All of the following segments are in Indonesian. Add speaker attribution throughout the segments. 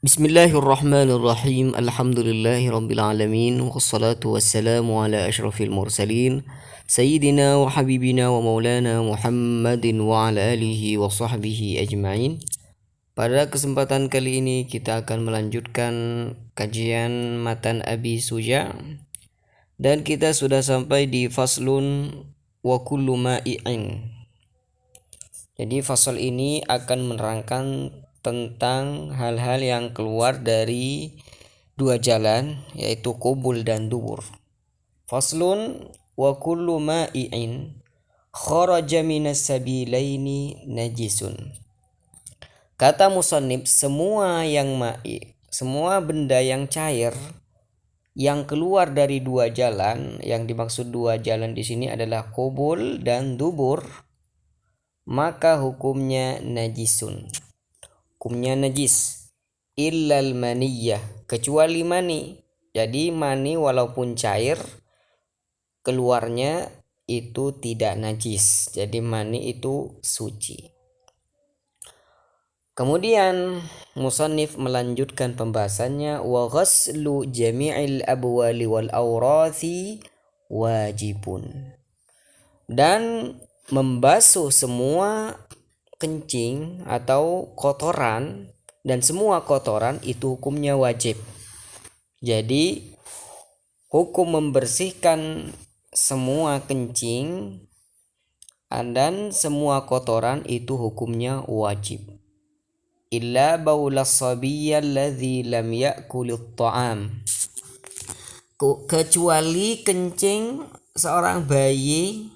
Speaker 1: Bismillahirrahmanirrahim. Alhamdulillahirrabbilalamin. Wassalatu wassalamu ala ashrafil mursalin Sayyidina wa habibina wa maulana Muhammadin wa ala alihi wa sahbihi ajma'in. Pada kesempatan kali ini kita akan melanjutkan kajian matan Abi Suja. Dan kita sudah sampai di faslun wa kullu ma'i'in. Jadi fasal ini akan menerangkan tentang hal-hal yang keluar dari dua jalan, yaitu qubul dan dubur. Faslun wa kullu ma'i'in kharaja minas sabilaini najisun. Kata musannif, semua yang ma'i, semua benda yang cair yang keluar dari dua jalan, yang dimaksud dua jalan di sini adalah qubul dan dubur, maka hukumnya najisun. Hukumnya najis. Illal maniyah, kecuali mani. Jadi mani walaupun cair, keluarnya itu tidak najis. Jadi mani itu suci. Kemudian musannif melanjutkan pembahasannya, wa ghaslu jami'il abwali wal awrathi wajibun. Dan membasuh semua kencing atau kotoran, dan semua kotoran itu hukumnya wajib. Jadi hukum membersihkan semua kencing dan semua kotoran itu hukumnya wajib. Illa baulas sabiyya alladhi lam ya'kulit ta'am, kecuali kencing seorang bayi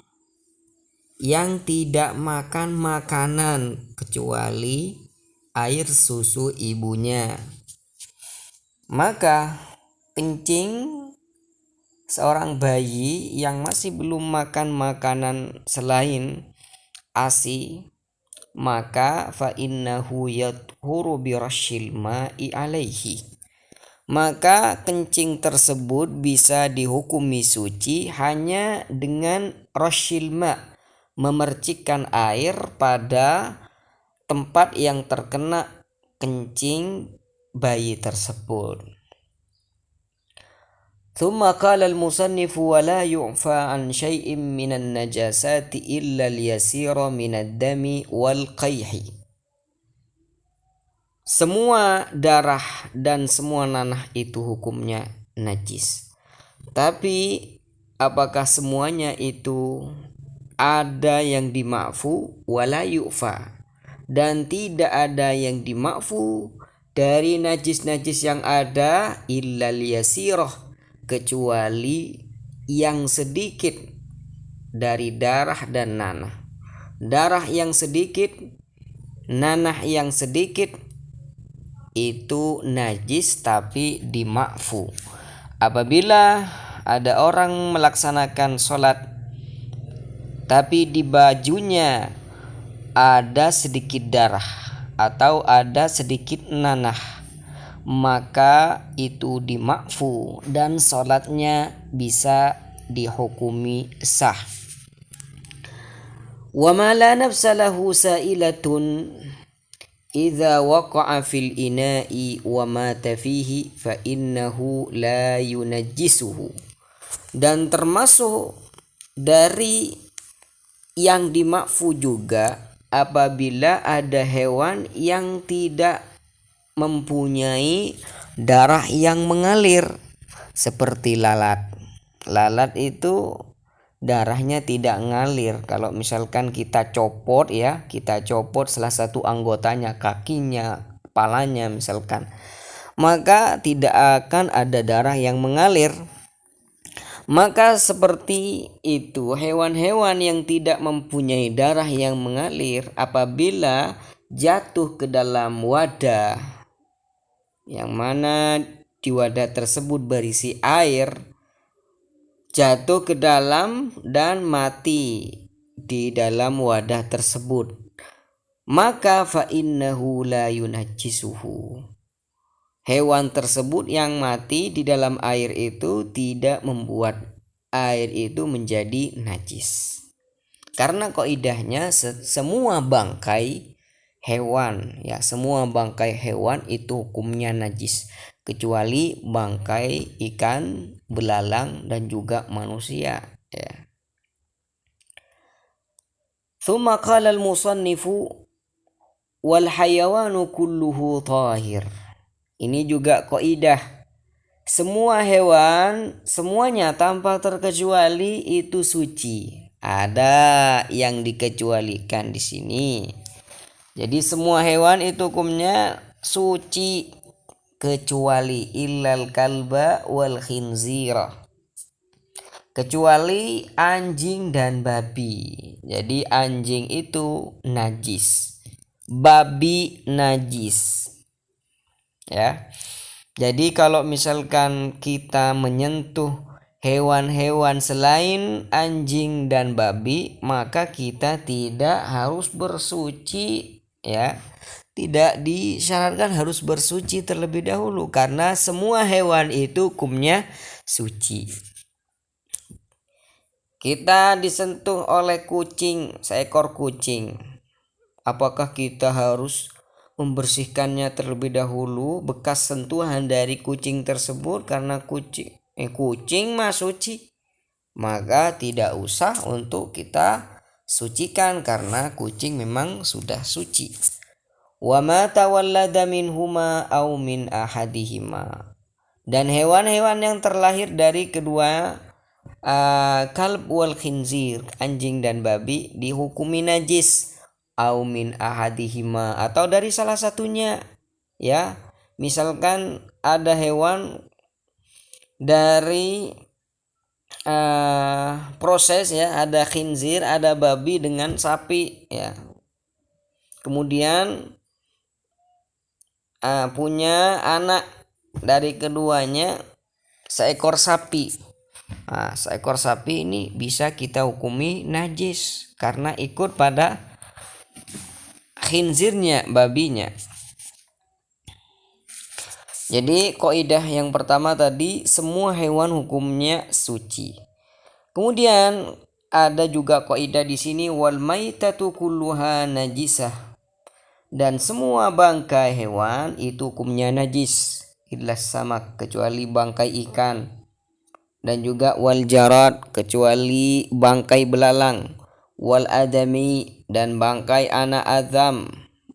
Speaker 1: yang tidak makan makanan kecuali air susu ibunya. Maka kencing seorang bayi yang masih belum makan makanan selain ASI, maka fa innahu yathuru birasyil ma'i alaihi, maka kencing tersebut bisa dihukumi suci hanya dengan rasyil ma', memercikkan air pada tempat yang terkena kencing bayi tersebut. Thumma qala al-musannifu wa la yu'fa an syai'in minan najasati illa al-yasira minad dami wal qayhi. Semua darah dan semua nanah itu hukumnya najis. Tapi apakah semuanya itu? Ada yang dima'fu wala yu'fa, dan tidak ada yang dima'fu dari najis-najis yang ada illal yasirah, kecuali yang sedikit dari darah dan nanah. Darah yang sedikit, nanah yang sedikit itu najis tapi dima'fu. Apabila ada orang melaksanakan sholat tapi di bajunya ada sedikit darah atau ada sedikit nanah, maka itu dima'fu dan sholatnya bisa dihukumi sah. Wa ma la nafsa lahu sa'ilatun idza waqa'a fil ina'i wa mata fihi fa innahu la yunajjisuhu. Dan termasuk dari yang dima'fu juga apabila ada hewan yang tidak mempunyai darah yang mengalir, seperti lalat. Lalat itu darahnya tidak ngalir. Kalau misalkan kita copot salah satu anggotanya, kakinya, kepalanya misalkan, maka tidak akan ada darah yang mengalir. Maka seperti itu hewan-hewan yang tidak mempunyai darah yang mengalir, apabila jatuh ke dalam wadah yang mana di wadah tersebut berisi air, jatuh ke dalam dan mati di dalam wadah tersebut, maka fa innahu la yunajjisuhu. Hewan tersebut yang mati di dalam air itu tidak membuat air itu menjadi najis. Karena kaidahnya semua bangkai hewan ya, semua bangkai hewan itu hukumnya najis kecuali bangkai ikan, belalang dan juga manusia ya. Tsumma qala al-musannifu wal hayawanu kulluhu tahir. Ini juga kaidah. Semua hewan, semuanya tanpa terkecuali itu suci. Ada yang dikecualikan di sini. Jadi semua hewan itu hukumnya suci kecuali illal kalba wal khinzira. Kecuali anjing dan babi. Jadi anjing itu najis, babi najis. Ya. Jadi kalau misalkan kita menyentuh hewan-hewan selain anjing dan babi, maka kita tidak harus bersuci ya. Tidak disyaratkan harus bersuci terlebih dahulu karena semua hewan itu hukumnya suci. Kita disentuh oleh kucing, seekor kucing. Apakah kita harus membersihkannya terlebih dahulu bekas sentuhan dari kucing tersebut karena kucing mah suci? Maka tidak usah untuk kita sucikan karena kucing memang sudah suci. Wa ma tawallada minhuma aw min ahadihima. Dan hewan-hewan yang terlahir dari kedua kalb wal khinzir, anjing dan babi, dihukumi najis au min ahadihima, atau dari salah satunya ya. Misalkan ada hewan dari proses ya, ada khinzir, ada babi dengan sapi ya. Kemudian punya anak dari keduanya seekor sapi. Nah, seekor sapi ini bisa kita hukumi najis karena ikut pada khinzirnya, babinya. Jadi kaidah yang pertama tadi semua hewan hukumnya suci. Kemudian ada juga kaidah di sini wal maitatu kulluha najisah. Dan semua bangkai hewan itu hukumnya najis illa samak, kecuali bangkai ikan, dan juga wal jarad, kecuali bangkai belalang, wal adami, dan bangkai anak adam,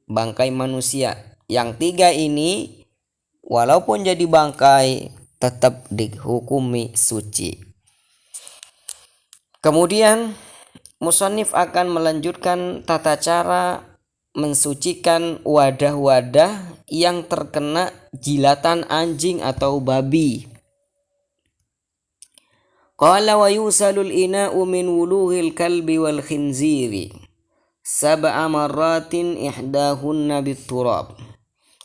Speaker 1: bangkai manusia. Yang tiga ini walaupun jadi bangkai tetap dihukumi suci. Kemudian musannif akan melanjutkan tata cara mensucikan wadah-wadah yang terkena jilatan anjing atau babi. Qala wa yusalul ina'u min wuluhil kalbi wal khinziri sab'a marratin ihdahunna biturab.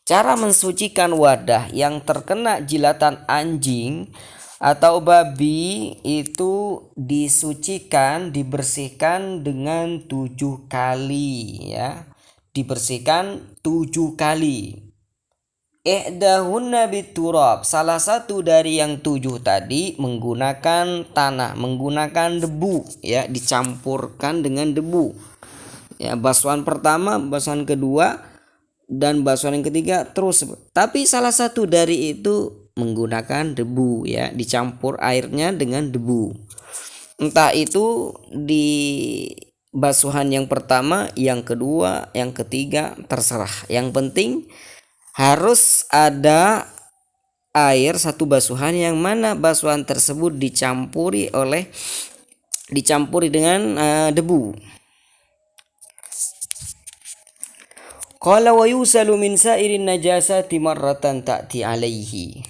Speaker 1: Cara mensucikan wadah yang terkena jilatan anjing atau babi itu disucikan, dibersihkan dengan 7 kali ya. Dibersihkan 7 kali. Ihdahunna biturab, salah satu dari yang 7 tadi menggunakan tanah, menggunakan debu ya, dicampurkan dengan debu. Ya, basuhan pertama, basuhan kedua, dan basuhan yang ketiga terus. Tapi salah satu dari itu menggunakan debu ya, dicampur airnya dengan debu. Entah itu di basuhan yang pertama, yang kedua, yang ketiga, terserah. Yang penting harus ada air satu basuhan yang mana basuhan tersebut dicampuri dengan debu. Qala wa yusalu min sa'irin najasati marratan ta'ti alaihi.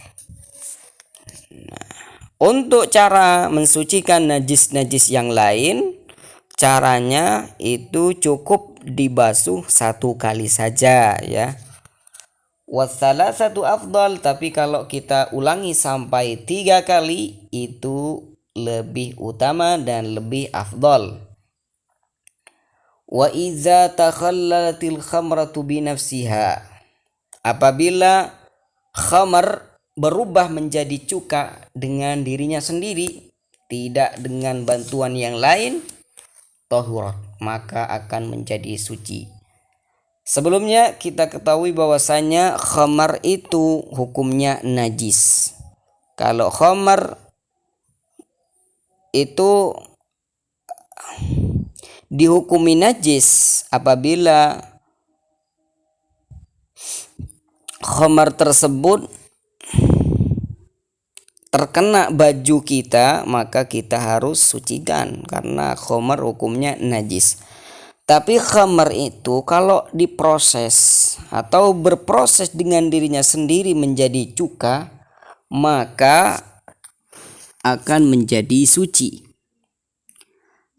Speaker 1: Untuk cara mensucikan najis-najis yang lain, caranya itu cukup dibasuh 1 kali saja ya. Wassalasatu afdal, tapi kalau kita ulangi sampai 3 kali itu lebih utama dan lebih afdal. Wa iza takhallalatil khamratu binafsiha, apabila khamar berubah menjadi cuka dengan dirinya sendiri, tidak dengan bantuan yang lain, tahurat, maka akan menjadi suci. Sebelumnya kita ketahui bahwasanya khamar itu hukumnya najis. Kalau khamar itu dihukumi najis apabila khamar tersebut terkena baju kita, maka kita harus sucikan karena khamar hukumnya najis. Tapi khamar itu kalau diproses atau berproses dengan dirinya sendiri menjadi cuka, maka akan menjadi suci.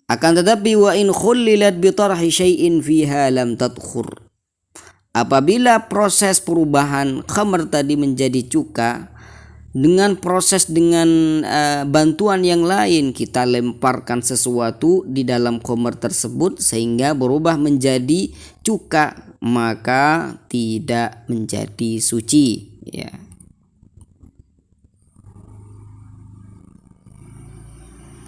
Speaker 1: Akan tetapi wa in khullilat bi tarhi syai'in fiha lam tadkhur. Apabila proses perubahan khamar tadi menjadi cuka dengan bantuan yang lain, kita lemparkan sesuatu di dalam khamar tersebut sehingga berubah menjadi cuka, maka tidak menjadi suci, ya.